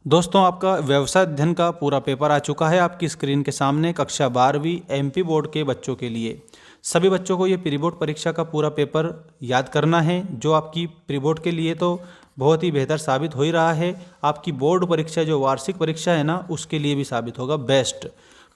दोस्तों, आपका व्यवसाय अध्ययन का पूरा पेपर आ चुका है आपकी स्क्रीन के सामने। कक्षा 12वीं एमपी बोर्ड के बच्चों के लिए सभी बच्चों को ये प्री बोर्ड परीक्षा का पूरा पेपर याद करना है, जो आपकी प्री बोर्ड के लिए तो बहुत ही बेहतर साबित हो ही रहा है। आपकी बोर्ड परीक्षा जो वार्षिक परीक्षा है ना, उसके लिए भी साबित होगा बेस्ट।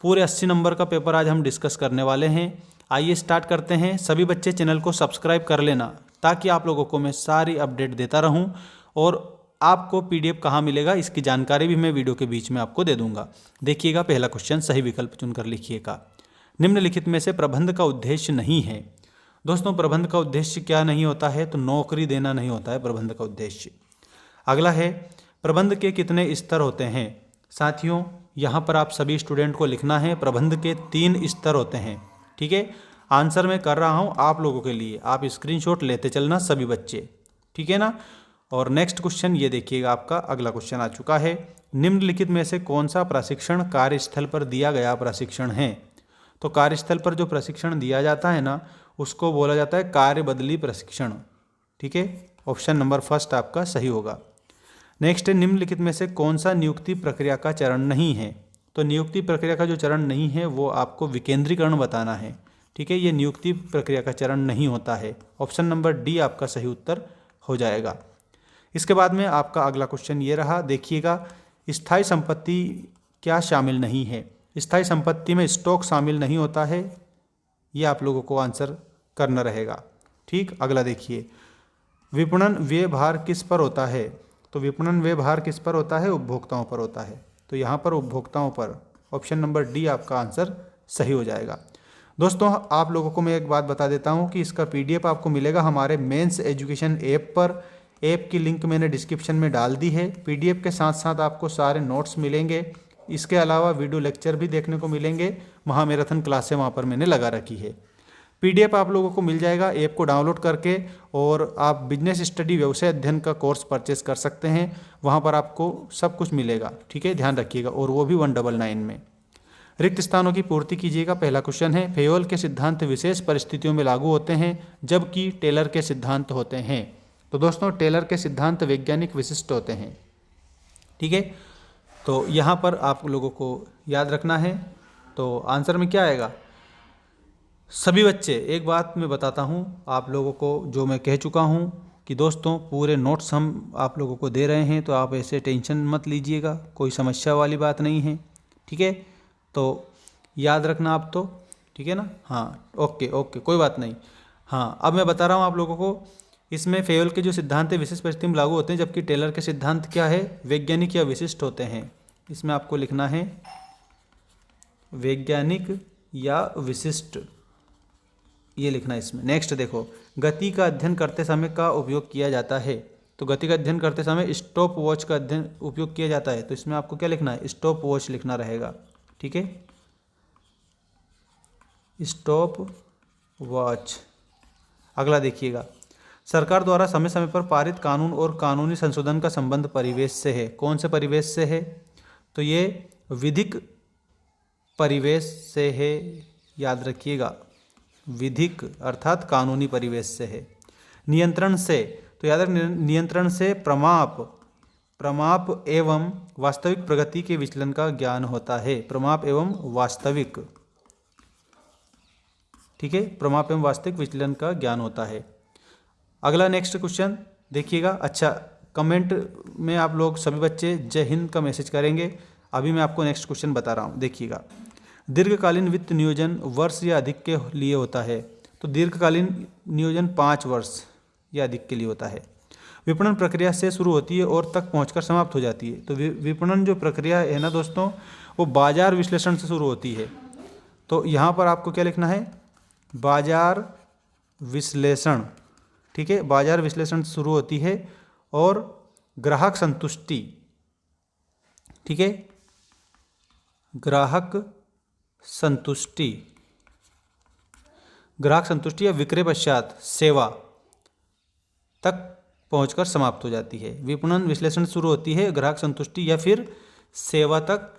पूरे 80 नंबर का पेपर आज हम डिस्कस करने वाले हैं। आइए स्टार्ट करते हैं। सभी बच्चे चैनल को सब्सक्राइब कर लेना, ताकि आप लोगों को मैं सारी अपडेट देता रहूं। और आपको पीडीएफ कहाँ मिलेगा इसकी जानकारी भी मैं वीडियो के बीच में आपको दे दूंगा। देखिएगा, पहला क्वेश्चन सही विकल्प चुनकर लिखिएगा। निम्नलिखित में से प्रबंध का उद्देश्य नहीं है। दोस्तों, प्रबंध का उद्देश्य क्या नहीं होता है? तो नौकरी देना नहीं होता है प्रबंध का उद्देश्य। अगला है, प्रबंध के कितने स्तर होते हैं? साथियों, यहाँ पर आप सभी स्टूडेंट को लिखना है, प्रबंध के 3 स्तर होते हैं। ठीक है, आंसर मैं कर रहा हूँ आप लोगों के लिए, आप स्क्रीनशॉट लेते चलना सभी बच्चे, ठीक है ना। और नेक्स्ट क्वेश्चन ये देखिएगा, आपका अगला क्वेश्चन आ चुका है। निम्नलिखित में से कौन सा प्रशिक्षण कार्यस्थल पर दिया गया प्रशिक्षण है? तो कार्यस्थल पर जो प्रशिक्षण दिया जाता है ना, उसको बोला जाता है कार्य बदली प्रशिक्षण। ठीक है, ऑप्शन नंबर फर्स्ट आपका सही होगा। नेक्स्ट है, निम्नलिखित में से कौन सा नियुक्ति प्रक्रिया का चरण नहीं है? तो नियुक्ति प्रक्रिया का जो चरण नहीं है वो आपको विकेंद्रीकरण बताना है। ठीक है, ये नियुक्ति प्रक्रिया का चरण नहीं होता है। ऑप्शन नंबर डी आपका सही उत्तर हो जाएगा। इसके बाद में आपका अगला क्वेश्चन ये रहा, देखिएगा, स्थायी संपत्ति क्या शामिल नहीं है? स्थायी संपत्ति में स्टॉक शामिल नहीं होता है, ये आप लोगों को आंसर करना रहेगा। ठीक, अगला देखिए, विपणन व्यय भार किस पर होता है? तो विपणन व्यय भार किस पर होता है? उपभोक्ताओं पर होता है। तो यहाँ पर उपभोक्ताओं पर, ऑप्शन नंबर डी आपका आंसर सही हो जाएगा। दोस्तों, आप लोगों को मैं एक बात बता देता हूँ कि इसका पीडीएफ आपको मिलेगा हमारे मेंस एजुकेशन ऐप पर। ऐप की लिंक मैंने डिस्क्रिप्शन में डाल दी है। पीडीएफ के साथ साथ आपको सारे नोट्स मिलेंगे। इसके अलावा वीडियो लेक्चर भी देखने को मिलेंगे। महामैराथन क्लासें वहाँ पर मैंने लगा रखी है। पीडीएफ आप लोगों को मिल जाएगा ऐप को डाउनलोड करके, और आप बिजनेस स्टडी व्यवसाय अध्ययन का कोर्स परचेस कर सकते हैं। वहाँ पर आपको सब कुछ मिलेगा। ठीक है, ध्यान रखिएगा, और वो भी 199 में। रिक्त स्थानों की पूर्ति कीजिएगा। पहला क्वेश्चन है, फेयोल के सिद्धांत विशेष परिस्थितियों में लागू होते हैं, जबकि टेलर के सिद्धांत होते हैं। तो दोस्तों, टेलर के सिद्धांत वैज्ञानिक विशिष्ट होते हैं। ठीक है, तो यहाँ पर आप लोगों को याद रखना है। तो आंसर में क्या आएगा? सभी बच्चे, एक बात मैं बताता हूँ आप लोगों को, जो मैं कह चुका हूँ कि दोस्तों पूरे नोट्स हम आप लोगों को दे रहे हैं, तो आप ऐसे टेंशन मत लीजिएगा, कोई समस्या वाली बात नहीं है। ठीक है, तो याद रखना आप तो, ठीक है ना। हाँ, ओके ओके, कोई बात नहीं। हाँ, अब मैं बता रहा हूँ आप लोगों को, इसमें फेयोल के जो सिद्धांत है विशेष परिस्थिति में लागू होते हैं, जबकि टेलर के सिद्धांत क्या है? वैज्ञानिक या विशिष्ट होते हैं। इसमें आपको लिखना है वैज्ञानिक या विशिष्ट, ये लिखना है इसमें। नेक्स्ट देखो, गति का अध्ययन करते समय का उपयोग किया जाता है। तो गति का अध्ययन करते समय स्टॉप वॉच का अध्ययन उपयोग किया जाता है। तो इसमें आपको क्या लिखना है? स्टॉप वॉच लिखना रहेगा। ठीक है, स्टॉप वॉच। अगला देखिएगा, सरकार द्वारा समय समय पर पारित कानून और कानूनी संशोधन का संबंध परिवेश से है। कौन से परिवेश से है? तो ये विधिक परिवेश से है, याद रखिएगा, विधिक अर्थात कानूनी परिवेश से है। नियंत्रण से, तो याद रखिए, नियंत्रण से प्रमाप एवं वास्तविक प्रगति के विचलन का ज्ञान होता है। प्रमाप एवं वास्तविक, ठीक है, प्रमाप एवं वास्तविक विचलन का ज्ञान होता है। अगला नेक्स्ट क्वेश्चन देखिएगा। अच्छा, कमेंट में आप लोग सभी बच्चे जय हिंद का मैसेज करेंगे। अभी मैं आपको नेक्स्ट क्वेश्चन बता रहा हूँ, देखिएगा। दीर्घकालीन वित्त नियोजन वर्ष या अधिक के लिए होता है। तो दीर्घकालीन नियोजन 5 वर्ष या अधिक के लिए होता है। विपणन प्रक्रिया से शुरू होती है और तक पहुंचकर समाप्त हो जाती है। तो विपणन जो प्रक्रिया है ना दोस्तों, वो बाजार विश्लेषण से शुरू होती है। तो यहाँ पर आपको क्या लिखना है? बाजार विश्लेषण। ठीक है, बाजार विश्लेषण से शुरू होती है, और ग्राहक संतुष्टि, ठीक है, ग्राहक संतुष्टि या विक्रय पश्चात सेवा तक पहुंचकर समाप्त हो जाती है। विपणन विश्लेषण शुरू होती है, ग्राहक संतुष्टि या फिर सेवा तक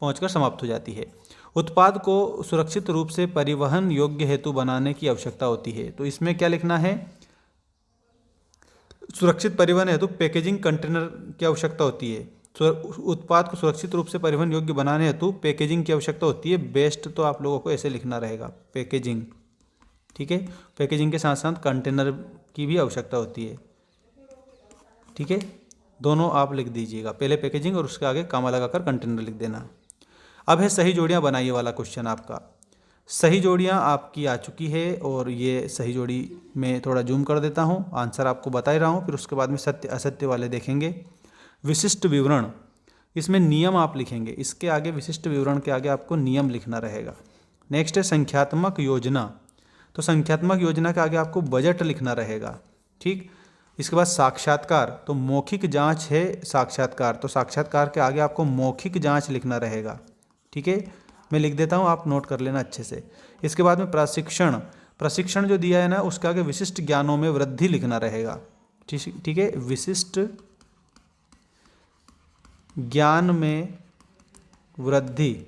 पहुंचकर समाप्त हो जाती है। उत्पाद को सुरक्षित रूप से परिवहन योग्य हेतु बनाने की आवश्यकता होती है। तो इसमें क्या लिखना है? सुरक्षित परिवहन हेतु पैकेजिंग कंटेनर की आवश्यकता होती है। उत्पाद को सुरक्षित रूप से परिवहन योग्य बनाने हेतु पैकेजिंग की आवश्यकता होती है। बेस्ट तो आप लोगों को ऐसे लिखना रहेगा, पैकेजिंग। ठीक है, पैकेजिंग के साथ साथ कंटेनर की भी आवश्यकता होती है। ठीक है, दोनों आप लिख दीजिएगा, पहले पैकेजिंग और उसके आगे कामा लगाकर कंटेनर लिख देना। अब है सही जोड़ियाँ बनाइए वाला क्वेश्चन आपका। सही जोड़ियाँ आपकी आ चुकी है और ये सही जोड़ी में थोड़ा जूम कर देता हूँ, आंसर आपको बता ही रहा हूँ, फिर उसके बाद में सत्य असत्य वाले देखेंगे। विशिष्ट विवरण, इसमें नियम आप लिखेंगे, इसके आगे विशिष्ट विवरण के आगे आपको नियम लिखना रहेगा। नेक्स्ट है संख्यात्मक योजना, तो संख्यात्मक योजना के आगे आपको बजट लिखना रहेगा। ठीक, इसके बाद साक्षात्कार, तो मौखिक जांच है साक्षात्कार, तो साक्षात्कार के आगे आपको मौखिक जांच लिखना रहेगा। ठीक है, मैं लिख देता हूँ, आप नोट कर लेना अच्छे से। इसके बाद में प्रशिक्षण, प्रशिक्षण जो दिया है ना उसके आगे विशिष्ट ज्ञानों में वृद्धि लिखना रहेगा। ठीक है, विशिष्ट ज्ञान में वृद्धि।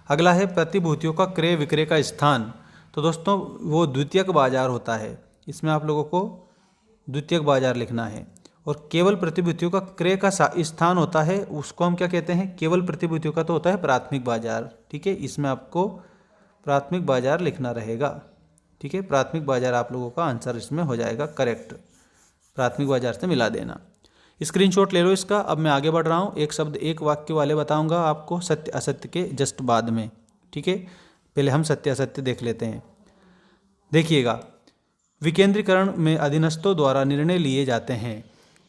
अगला है प्रतिभूतियों का क्रय विक्रय का स्थान, तो दोस्तों वो द्वितीयक बाजार होता है, इसमें आप लोगों को द्वितीयक बाजार लिखना है। और केवल प्रतिभूतियों का क्रय का स्थान होता है, उसको हम क्या कहते हैं, केवल प्रतिभूतियों का तो होता है प्राथमिक बाजार। ठीक है, इसमें आपको प्राथमिक बाजार लिखना रहेगा। ठीक है, प्राथमिक बाजार आप लोगों का आंसर इसमें हो जाएगा करेक्ट, प्राथमिक बाजार से मिला देना। स्क्रीनशॉट ले लो इसका। अब मैं आगे बढ़ रहा हूँ, एक शब्द एक वाक्य वाले बताऊंगा आपको सत्य असत्य के जस्ट बाद में। ठीक है, पहले हम सत्य असत्य देख लेते हैं। देखिएगा, विकेंद्रीकरण में अधीनस्थों द्वारा निर्णय लिए जाते हैं,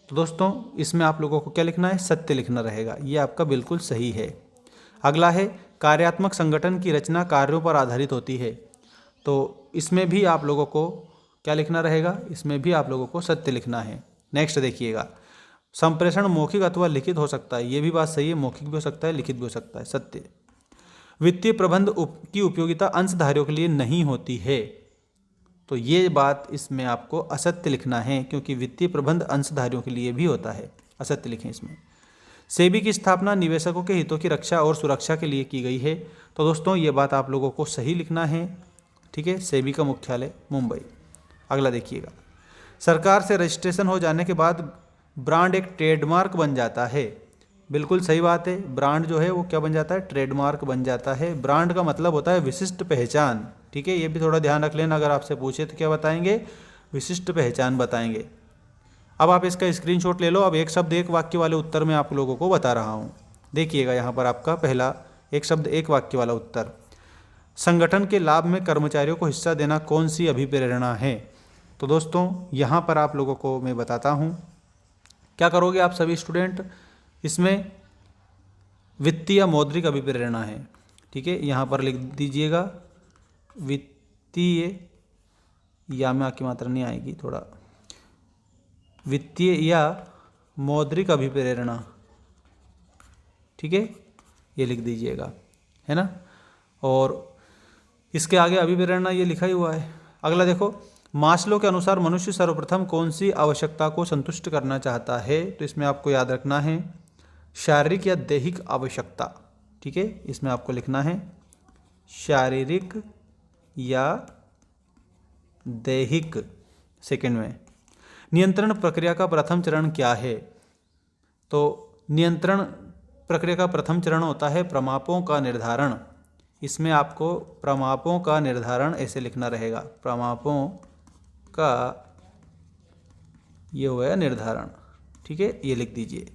तो दोस्तों इसमें आप लोगों को क्या लिखना है, सत्य लिखना रहेगा, ये आपका बिल्कुल सही है। अगला है कार्यात्मक संगठन की रचना कार्यों पर आधारित होती है, तो इसमें भी आप लोगों को क्या लिखना रहेगा, इसमें भी आप लोगों को सत्य लिखना है। नेक्स्ट देखिएगा, संप्रेषण मौखिक अथवा लिखित हो सकता है, ये भी बात सही है, मौखिक भी हो सकता है लिखित भी हो सकता है, सत्य। वित्तीय प्रबंध की उपयोगिता अंशधारियों के लिए नहीं होती है, तो ये बात इसमें आपको असत्य लिखना है, क्योंकि वित्तीय प्रबंध अंशधारियों के लिए भी होता है, असत्य लिखें इसमें। सेबी की स्थापना निवेशकों के हितों की रक्षा और सुरक्षा के लिए की गई है, तो दोस्तों ये बात आप लोगों को सही लिखना है। ठीक है, सेबी का मुख्यालय मुंबई। अगला देखिएगा, सरकार से रजिस्ट्रेशन हो जाने के बाद ब्रांड एक ट्रेडमार्क बन जाता है, बिल्कुल सही बात है, ब्रांड जो है वो क्या बन जाता है, ट्रेडमार्क बन जाता है। ब्रांड का मतलब होता है विशिष्ट पहचान। ठीक है, ये भी थोड़ा ध्यान रख लेना, अगर आपसे पूछे तो क्या बताएंगे, विशिष्ट पहचान बताएंगे। अब आप इसका स्क्रीनशॉट ले लो। अब एक शब्द एक वाक्य वाले उत्तर में आप लोगों को बता रहा हूँ। देखिएगा यहाँ पर आपका पहला एक शब्द एक वाक्य वाला उत्तर, संगठन के लाभ में कर्मचारियों को हिस्सा देना कौन सी अभिप्रेरणा है, तो दोस्तों यहाँ पर आप लोगों को मैं बताता हूँ क्या करोगे आप सभी स्टूडेंट, इसमें वित्तीय मौद्रिक अभिप्रेरणा है। ठीक है, यहाँ पर लिख दीजिएगा वित्तीय, या में आपकी मात्रा नहीं आएगी, थोड़ा वित्तीय या मौद्रिक अभिप्रेरणा। ठीक है, ये लिख दीजिएगा, है ना, और इसके आगे अभिप्रेरणा ये लिखा ही हुआ है। अगला देखो, मास्लो के अनुसार मनुष्य सर्वप्रथम कौन सी आवश्यकता को संतुष्ट करना चाहता है, तो इसमें आपको याद रखना है शारीरिक या दैहिक आवश्यकता। ठीक है, इसमें आपको लिखना है शारीरिक या दैहिक। सेकंड में, नियंत्रण प्रक्रिया का प्रथम चरण क्या है, तो नियंत्रण प्रक्रिया का प्रथम चरण होता है प्रमापों का निर्धारण। इसमें आपको प्रमापों का निर्धारण ऐसे लिखना रहेगा, प्रमापों का ये हुआ निर्धारण। ठीक है, ये लिख दीजिए।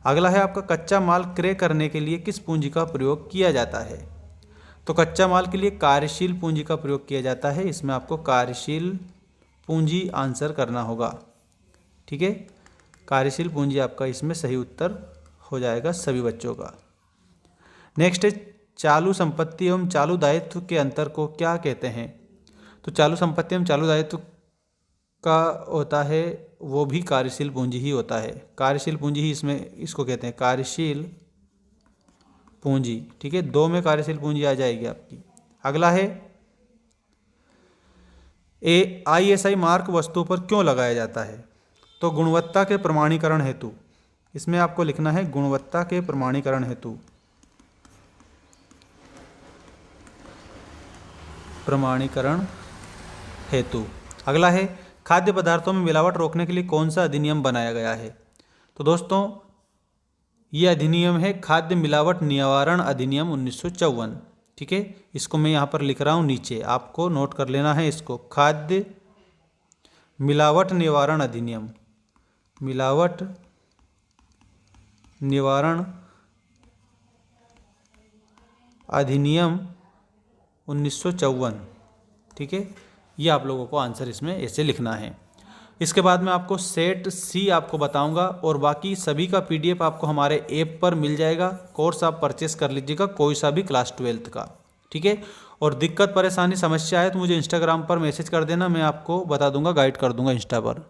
अगला है आपका कच्चा माल क्रय करने के लिए किस पूंजी का प्रयोग किया जाता है, तो कच्चा माल के लिए कार्यशील पूंजी का प्रयोग किया जाता है, इसमें आपको कार्यशील पूंजी आंसर करना होगा। ठीक है, कार्यशील पूंजी आपका इसमें सही उत्तर हो जाएगा सभी बच्चों का। नेक्स्ट है चालू संपत्ति एवं चालू दायित्व के अंतर को क्या कहते हैं, तो चालू संपत्ति एवं चालू दायित्व का होता है वो भी कार्यशील पूंजी ही होता है, कार्यशील पूंजी ही इसमें इसको कहते हैं कार्यशील पूंजी। ठीक है, दो में कार्यशील पूंजी आ जाएगी आपकी। अगला है ISI मार्क वस्तु पर क्यों लगाया जाता है, तो गुणवत्ता के प्रमाणीकरण हेतु। इसमें आपको लिखना है गुणवत्ता के प्रमाणीकरण हेतु, प्रमाणीकरण हेतु। अगला है खाद्य पदार्थों में मिलावट रोकने के लिए कौन सा अधिनियम बनाया गया है, तो दोस्तों ये अधिनियम है खाद्य मिलावट निवारण अधिनियम 1954। ठीक है, इसको मैं यहाँ पर लिख रहा हूँ नीचे, आपको नोट कर लेना है इसको। खाद्य मिलावट निवारण अधिनियम, मिलावट निवारण अधिनियम 1954। ठीक है, ये आप लोगों को आंसर इसमें ऐसे लिखना है। इसके बाद में आपको सेट सी आपको बताऊंगा, और बाकी सभी का पीडीएफ आपको हमारे ऐप पर मिल जाएगा। कोर्स आप परचेस कर लीजिएगा, कोई सा भी क्लास 12th का। ठीक है, और दिक्कत परेशानी समस्या है तो मुझे इंस्टाग्राम पर मैसेज कर देना, मैं आपको बता दूंगा, गाइड कर दूंगा इंस्टा पर।